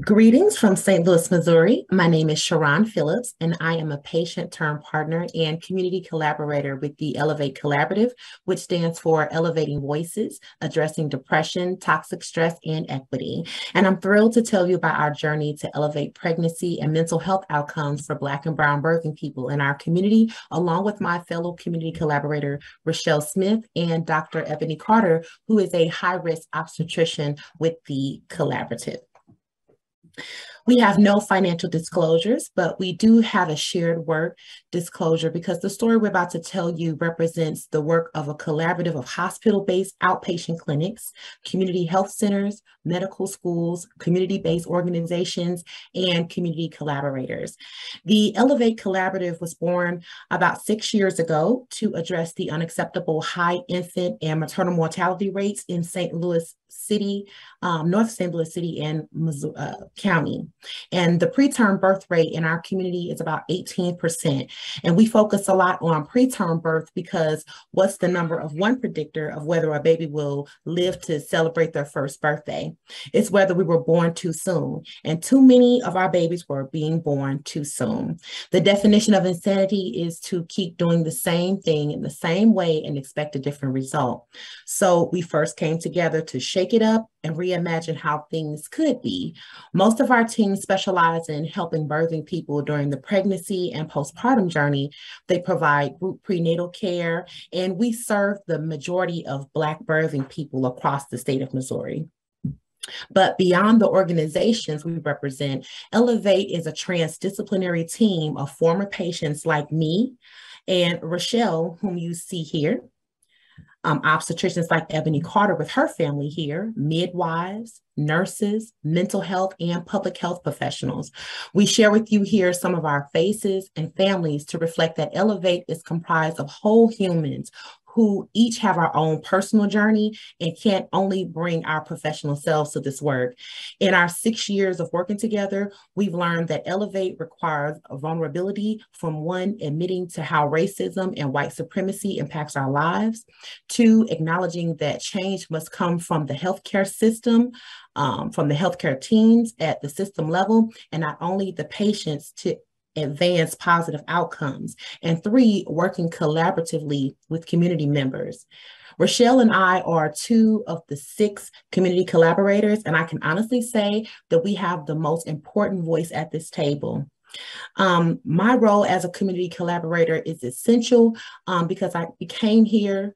Greetings from St. Louis, Missouri. My name is Cheron Phillips, and I am a patient turned partner and community collaborator with the Elevate Collaborative, which stands for Elevating Voices, Addressing Depression, Toxic Stress, and Equity. And I'm thrilled to tell you about our journey to elevate pregnancy and mental health outcomes for Black and Brown birthing people in our community, along with my fellow community collaborator, Richelle Smith, and Dr. Ebony Carter, who is a high-risk obstetrician with the collaborative. We have no financial disclosures, but we do have a shared work disclosure because the story we're about to tell you represents the work of a collaborative of hospital-based outpatient clinics, community health centers, medical schools, community-based organizations, and community collaborators. The Elevate Collaborative was born about 6 years ago to address the unacceptable high infant and maternal mortality rates in St. Louis City, North St. Louis City and Missouri, County. And the preterm birth rate in our community is about 18%. And we focus a lot on preterm birth because what's the number of one predictor of whether a baby will live to celebrate their first birthday? It's whether we were born too soon. And too many of our babies were being born too soon. The definition of insanity is to keep doing the same thing in the same way and expect a different result. So we first came together to shake it up and reimagine how things could be. Most of our teams specialize in helping birthing people during the pregnancy and postpartum journey. They provide group prenatal care, and we serve the majority of Black birthing people across the state of Missouri. But beyond the organizations we represent, Elevate is a transdisciplinary team of former patients like me and Richelle, whom you see here. Obstetricians like Ebony Carter with her family here, midwives, nurses, mental health, and public health professionals. We share with you here some of our faces and families to reflect that Elevate is comprised of whole humans who each have our own personal journey and can't only bring our professional selves to this work. In our 6 years of working together, we've learned that Elevate requires a vulnerability from one, admitting to how racism and white supremacy impacts our lives, two, acknowledging that change must come from the healthcare system, from the healthcare teams at the system level, and not only the patients to advance positive outcomes, and three, working collaboratively with community members. Richelle and I are two of the 6 community collaborators, and I can honestly say that we have the most important voice at this table. My role as a community collaborator is essential because I became here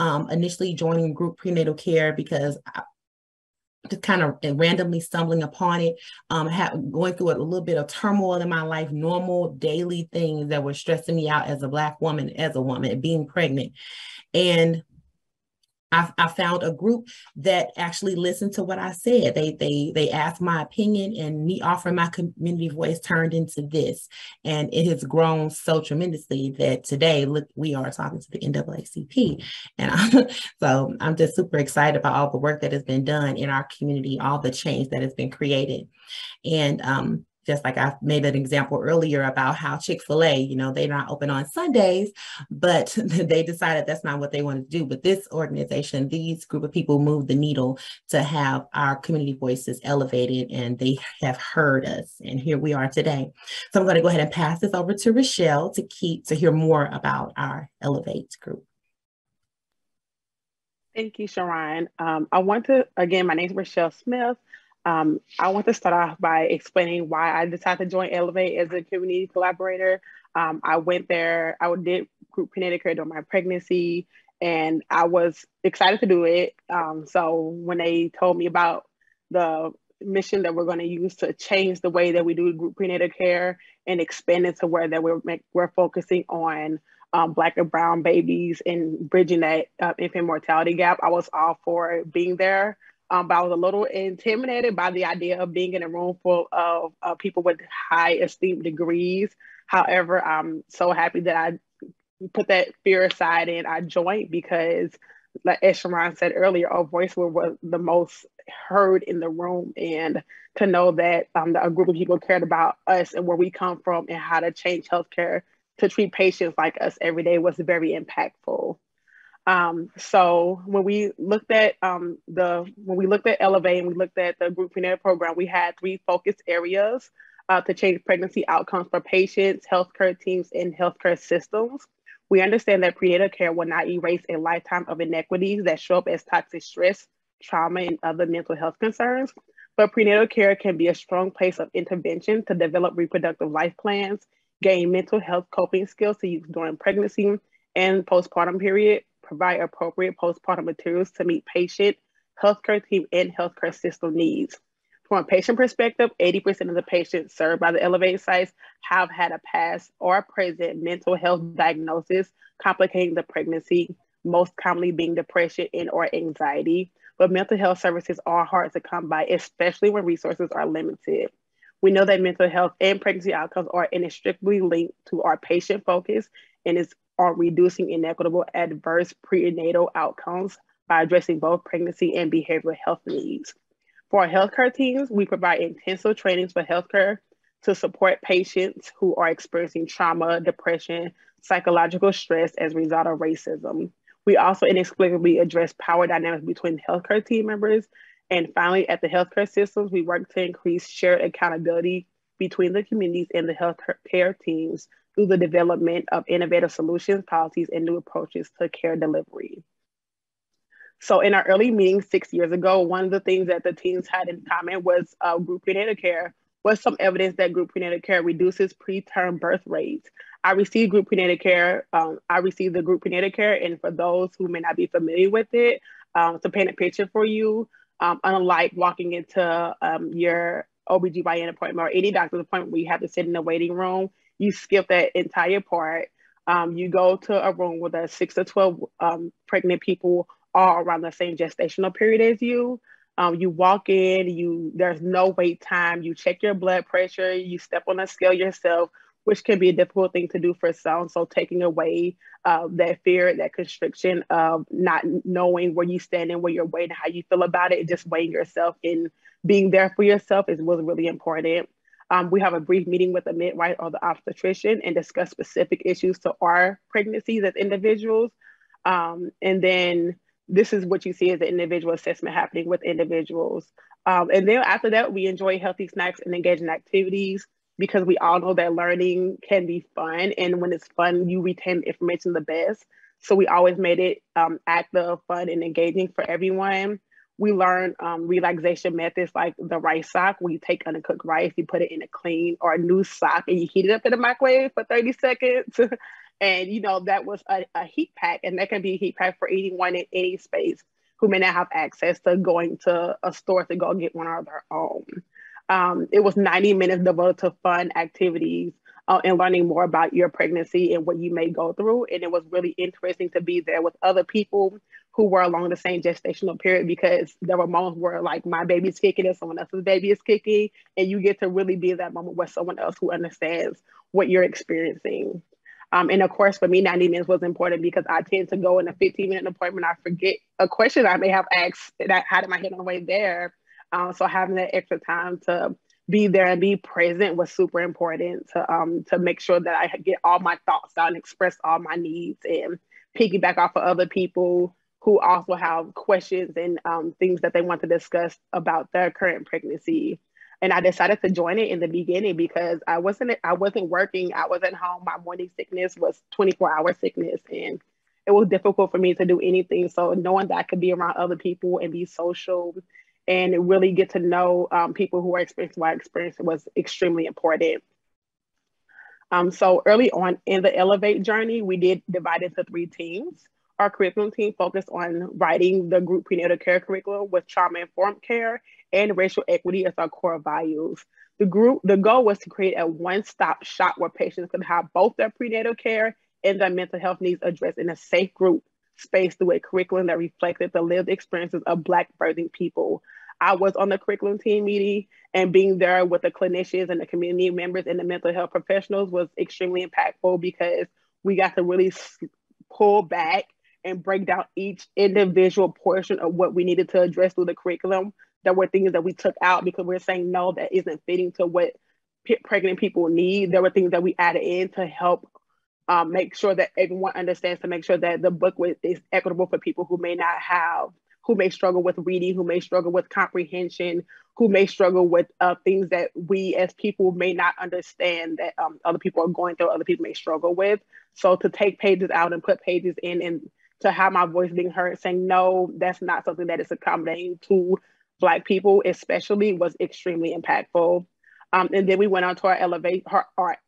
initially joining group prenatal care because just kind of randomly stumbling upon it, going through a little bit of turmoil in my life, normal daily things that were stressing me out as a Black woman, being pregnant. And I found a group that actually listened to what I said. They asked my opinion, and me offering my community voice turned into this. And it has grown so tremendously that today, look, we are talking to the NAACP. And so I'm just super excited about all the work that has been done in our community, all the change that has been created. And just like I made an example earlier about how Chick-fil-A, they're not open on Sundays, but they decided that's not what they wanted to do. But this organization, these group of people moved the needle to have our community voices elevated, and they have heard us. And here we are today. So I'm going to go ahead and pass this over to Richelle to hear more about our Elevate group. Thank you, Cheron. Again, my name is Richelle Smith. I want to start off by explaining why I decided to join Elevate as a community collaborator. I went there, I did group prenatal care during my pregnancy, and I was excited to do it. So when they told me about the mission that we're going to use to change the way that we do group prenatal care and expand it to where that we're focusing on Black and Brown babies and bridging that infant mortality gap, I was all for being there. But I was a little intimidated by the idea of being in a room full of people with high esteemed degrees. However, I'm so happy that I put that fear aside and I joined because, like as Cheron said earlier, our voice was the most heard in the room. And to know that a group of people cared about us and where we come from and how to change healthcare to treat patients like us every day was very impactful. So when we looked at Elevate and we looked at the group prenatal program, we had 3 focus areas to change pregnancy outcomes for patients, healthcare teams, and healthcare systems. We understand that prenatal care will not erase a lifetime of inequities that show up as toxic stress, trauma, and other mental health concerns. But prenatal care can be a strong place of intervention to develop reproductive life plans, gain mental health coping skills to use during pregnancy and postpartum period, provide appropriate postpartum materials to meet patient, healthcare team, and healthcare system needs. From a patient perspective, 80% of the patients served by the Elevate sites have had a past or present mental health diagnosis complicating the pregnancy, most commonly being depression and or anxiety. But mental health services are hard to come by, especially when resources are limited. We know that mental health and pregnancy outcomes are inextricably linked to our patient focus and is on reducing inequitable adverse prenatal outcomes by addressing both pregnancy and behavioral health needs. For our healthcare teams, we provide intensive trainings for healthcare to support patients who are experiencing trauma, depression, psychological stress as a result of racism. We also inexplicably address power dynamics between healthcare team members. And finally, at the healthcare systems, we work to increase shared accountability between the communities and the healthcare teams through the development of innovative solutions, policies, and new approaches to care delivery. So in our early meetings 6 years ago, one of the things that the teams had in common was group prenatal care, was some evidence that group prenatal care reduces preterm birth rates. I received group prenatal care. I received the group prenatal care, and for those who may not be familiar with it, to paint a picture for you, unlike walking into your OBGYN appointment or any doctor's appointment where you have to sit in the waiting room, you skip that entire part. You go to a room with 6 to 12 pregnant people all around the same gestational period as you. You walk in, there's no wait time, you check your blood pressure, you step on a scale yourself, which can be a difficult thing to do for some. So taking away that fear, that constriction of not knowing where you stand and where you're waiting, how you feel about it, just weighing yourself and being there for yourself was really important. We have a brief meeting with the midwife or the obstetrician and discuss specific issues to our pregnancies as individuals. And then this is what you see as an individual assessment happening with individuals. And then after that, we enjoy healthy snacks and engaging activities because we all know that learning can be fun. And when it's fun, you retain the information the best. So we always made it active, fun, and engaging for everyone. We learn relaxation methods like the rice sock, where you take undercooked rice, you put it in a clean or a new sock, and you heat it up in the microwave for 30 seconds. And, that was a heat pack, and that can be a heat pack for anyone in any space who may not have access to going to a store to go get one of their own. It was 90 minutes devoted to fun activities and learning more about your pregnancy and what you may go through. And it was really interesting to be there with other people who were along the same gestational period, because there were moments where like my baby's kicking and someone else's baby is kicking, and you get to really be in that moment with someone else who understands what you're experiencing. And of course, for me, 90 minutes was important because I tend to go in a 15-minute appointment, I forget a question I may have asked that I had in my head on the way there. So having that extra time to be there and be present was super important to make sure that I get all my thoughts out and express all my needs and piggyback off of other people who also have questions and things that they want to discuss about their current pregnancy. And I decided to join it in the beginning because I wasn't working. I was at home. My morning sickness was 24-hour sickness, and it was difficult for me to do anything. So knowing that I could be around other people and be social and really get to know people who are experiencing what I experienced was extremely important. So early on in the Elevate journey, we did divide into 3 teams. Our curriculum team focused on writing the group prenatal care curriculum with trauma-informed care and racial equity as our core values. The goal was to create a one-stop shop where patients could have both their prenatal care and their mental health needs addressed in a safe group space through a curriculum that reflected the lived experiences of Black birthing people. I was on the curriculum team meeting, and being there with the clinicians and the community members and the mental health professionals was extremely impactful because we got to really pull back and break down each individual portion of what we needed to address through the curriculum. There were things that we took out because we're saying, no, that isn't fitting to what pregnant people need. There were things that we added in to help make sure that everyone understands, to make sure that the book is equitable for people who who may struggle with reading, who may struggle with comprehension, who may struggle with things that we as people may not understand, that other people are going through, other people may struggle with. So to take pages out and put pages in, and to have my voice being heard saying, no, that's not something that is accommodating to Black people especially, was extremely impactful. And then we went on to our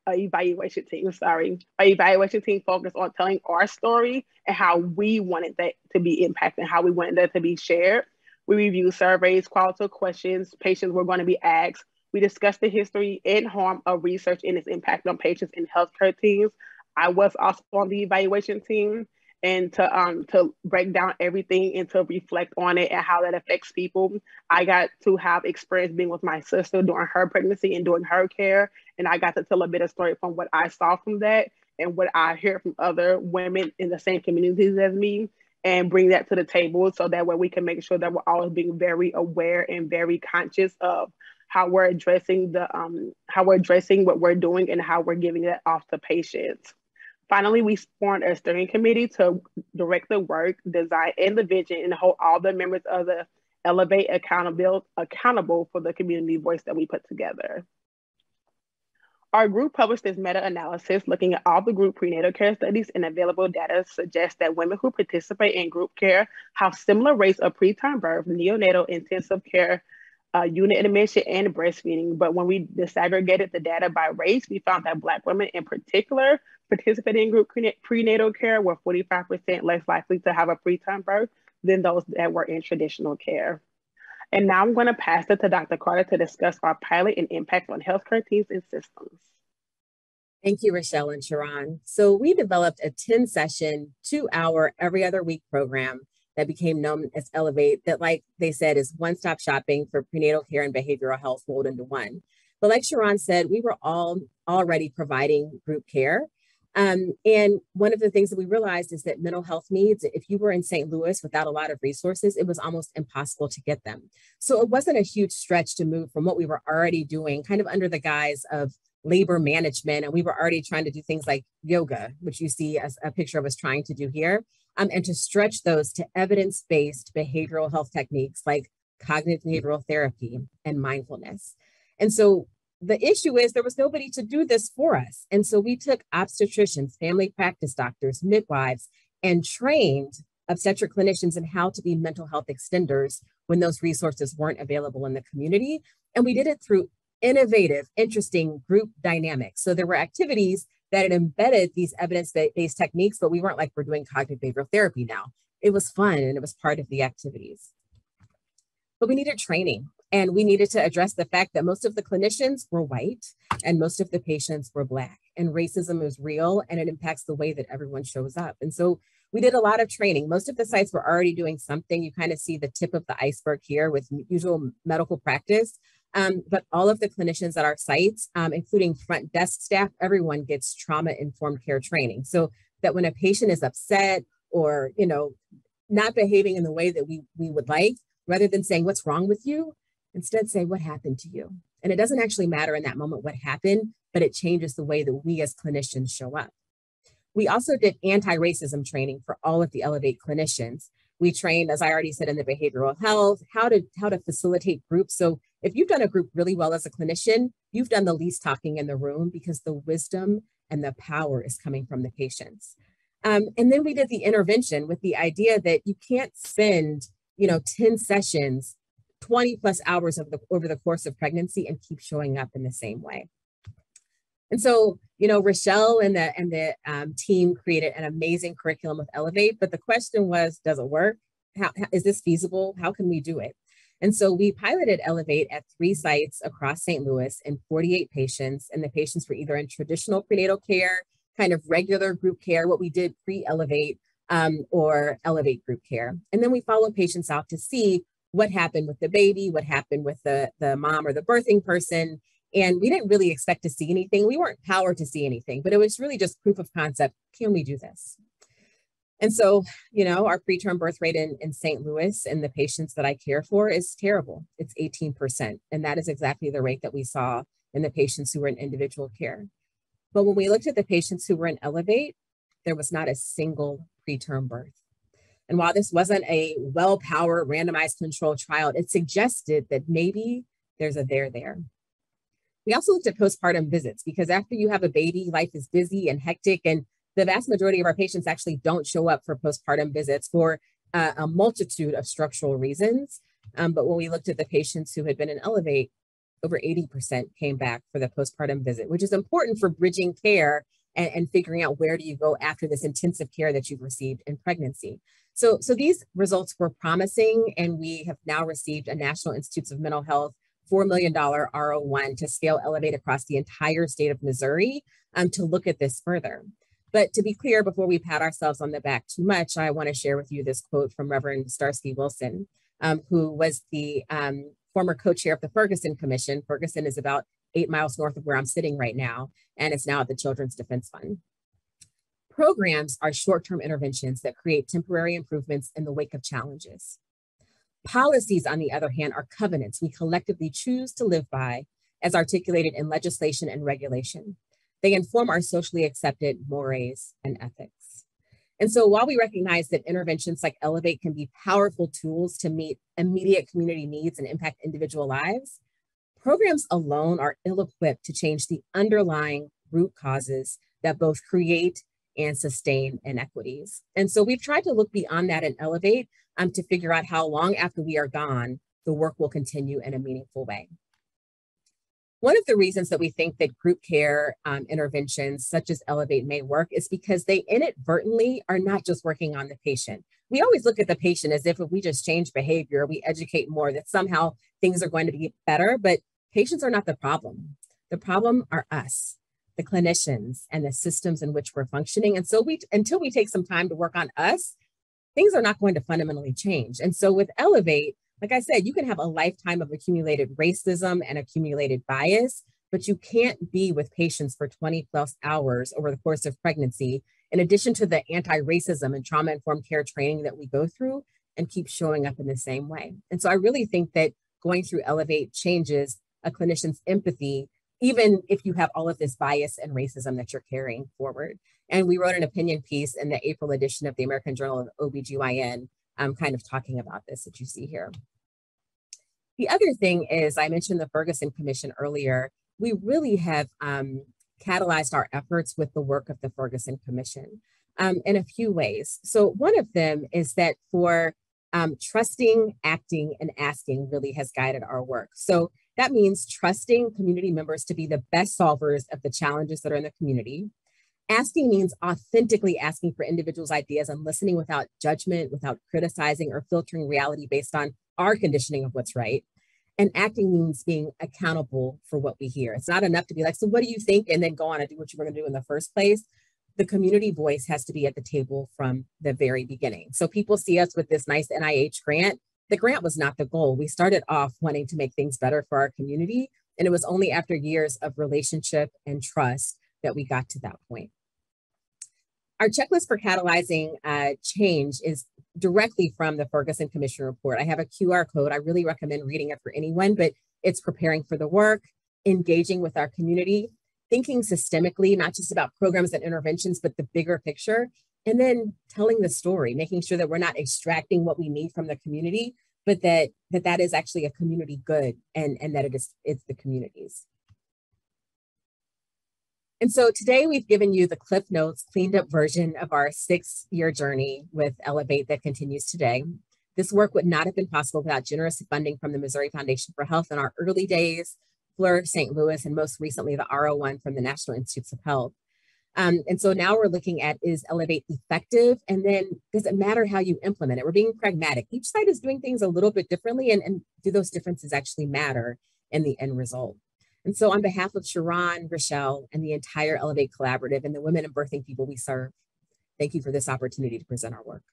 evaluation team. Our evaluation team focused on telling our story and how we wanted that to be impacted, how we wanted that to be shared. We reviewed surveys, qualitative questions patients were going to be asked. We discussed the history and harm of research and its impact on patients and healthcare teams. I was also on the evaluation team, and to break down everything and to reflect on it and how that affects people. I got to have experience being with my sister during her pregnancy and during her care, and I got to tell a bit of story from what I saw from that and what I hear from other women in the same communities as me, and bring that to the table, so that way we can make sure that we're always being very aware and very conscious of how we're addressing what we're doing and how we're giving that off to patients. Finally, we formed a steering committee to direct the work, design, and the vision, and hold all the members of the Elevate accountable for the community voice that we put together. Our group published this meta-analysis looking at all the group prenatal care studies, and available data suggests that women who participate in group care have similar rates of preterm birth, neonatal intensive care, unit admission, and breastfeeding. But when we disaggregated the data by race, we found that Black women in particular participating in group prenatal care were 45% less likely to have a preterm birth than those that were in traditional care. And now I'm going to pass it to Dr. Carter to discuss our pilot and impact on healthcare teams and systems. Thank you, Richelle and Cheron. So we developed a 10-session, 2-hour, every other week program that became known as Elevate, that, like they said, is one-stop shopping for prenatal care and behavioral health rolled into one. But like Cheron said, we were all already providing group care. And one of the things that we realized is that mental health needs, if you were in St. Louis without a lot of resources, it was almost impossible to get them. So it wasn't a huge stretch to move from what we were already doing, kind of under the guise of labor management. And we were already trying to do things like yoga, which you see as a picture of us trying to do here, and to stretch those to evidence-based behavioral health techniques like cognitive behavioral therapy and mindfulness. And so the issue is there was nobody to do this for us. And so we took obstetricians, family practice doctors, midwives, and trained obstetric clinicians in how to be mental health extenders when those resources weren't available in the community. And we did it through innovative, interesting group dynamics. So there were activities that had embedded these evidence-based techniques, but we weren't like, we're doing cognitive behavioral therapy now. It was fun and it was part of the activities. But we needed training, and we needed to address the fact that most of the clinicians were white and most of the patients were Black, and racism is real and it impacts the way that everyone shows up. And so we did a lot of training. Most of the sites were already doing something. You kind of see the tip of the iceberg here with usual medical practice. But all of the clinicians at our sites, including front desk staff, everyone gets trauma-informed care training. So that when a patient is upset or, not behaving in the way that we would like, rather than saying, what's wrong with you? Instead say, what happened to you? And it doesn't actually matter in that moment what happened, but it changes the way that we as clinicians show up. We also did anti-racism training for all of the Elevate clinicians. We trained, as I already said, in the behavioral health, how to facilitate groups. So if you've done a group really well as a clinician, you've done the least talking in the room because the wisdom and the power is coming from the patients. And then we did the intervention with the idea that you can't spend 10 sessions, 20 plus hours over the course of pregnancy and keep showing up in the same way. And so, Richelle and the team created an amazing curriculum with Elevate, but the question was, does it work? How is this feasible? How can we do it? And so we piloted Elevate at 3 sites across St. Louis and 48 patients, and the patients were either in traditional prenatal care, kind of regular group care, what we did pre-Elevate, or Elevate group care. And then we followed patients out to see what happened with the baby, what happened with the mom or the birthing person. And we didn't really expect to see anything. We weren't powered to see anything, but it was really just proof of concept. Can we do this? And so, our preterm birth rate in St. Louis and the patients that I care for is terrible. It's 18%. And that is exactly the rate that we saw in the patients who were in individual care. But when we looked at the patients who were in Elevate, there was not a single preterm birth. And while this wasn't a well-powered randomized controlled trial, it suggested that maybe there's a there. We also looked at postpartum visits because after you have a baby, life is busy and hectic, and the vast majority of our patients actually don't show up for postpartum visits for a multitude of structural reasons. But when we looked at the patients who had been in Elevate, over 80% came back for the postpartum visit, which is important for bridging care and figuring out where do you go after this intensive care that you've received in pregnancy. So these results were promising, and we have now received a National Institutes of Mental Health $4 million R01 to scale Elevate across the entire state of Missouri to look at this further. But to be clear, before we pat ourselves on the back too much, I want to share with you this quote from Reverend Starsky Wilson, who was the former co-chair of the Ferguson Commission. Ferguson is about 8 miles north of where I'm sitting right now, and it's now at the Children's Defense Fund. Programs are short-term interventions that create temporary improvements in the wake of challenges. Policies, on the other hand, are covenants we collectively choose to live by as articulated in legislation and regulation. They inform our socially accepted mores and ethics. And so while we recognize that interventions like Elevate can be powerful tools to meet immediate community needs and impact individual lives, programs alone are ill-equipped to change the underlying root causes that both create and sustain inequities. And so we've tried to look beyond that and Elevate to figure out how long after we are gone, the work will continue in a meaningful way. One of the reasons that we think that group care interventions such as Elevate may work is because they inadvertently are not just working on the patient. We always look at the patient as if we just change behavior, we educate more, that somehow things are going to be better, but patients are not the problem. The problem are us, the clinicians, and the systems in which we're functioning. And so until we take some time to work on us, things are not going to fundamentally change. And so with Elevate, like I said, you can have a lifetime of accumulated racism and accumulated bias, but you can't be with patients for 20 plus hours over the course of pregnancy, in addition to the anti-racism and trauma-informed care training that we go through, and keep showing up in the same way. And so I really think that going through Elevate changes a clinician's empathy, even if you have all of this bias and racism that you're carrying forward. And we wrote an opinion piece in the April edition of the American Journal of OBGYN, kind of talking about this that you see here. The other thing is, I mentioned the Ferguson Commission earlier. We really have catalyzed our efforts with the work of the Ferguson Commission in a few ways. So one of them is that for trusting, acting, and asking really has guided our work. So that means trusting community members to be the best solvers of the challenges that are in the community. Asking means authentically asking for individuals' ideas and listening without judgment, without criticizing or filtering reality based on our conditioning of what's right. And acting means being accountable for what we hear. It's not enough to be like, so what do you think? And then go on and do what you were going to do in the first place. The community voice has to be at the table from the very beginning. So people see us with this nice NIH grant. The grant was not the goal. We started off wanting to make things better for our community. And it was only after years of relationship and trust that we got to that point. Our checklist for catalyzing change is directly from the Ferguson Commission report. I have a QR code. I really recommend reading it for anyone, but it's preparing for the work, engaging with our community, thinking systemically, not just about programs and interventions, but the bigger picture, and then telling the story, making sure that we're not extracting what we need from the community, but that is actually a community good and that it's the community's. And so today we've given you the Cliff Notes cleaned up version of our 6-year journey with Elevate that continues today. This work would not have been possible without generous funding from the Missouri Foundation for Health in our early days, Fleur, St. Louis, and most recently the R01 from the National Institutes of Health. And so now we're looking at, is Elevate effective? And then does it matter how you implement it? We're being pragmatic. Each site is doing things a little bit differently, and do those differences actually matter in the end result? And so on behalf of Cheron, Richelle, and the entire Elevate Collaborative and the women and birthing people we serve, thank you for this opportunity to present our work.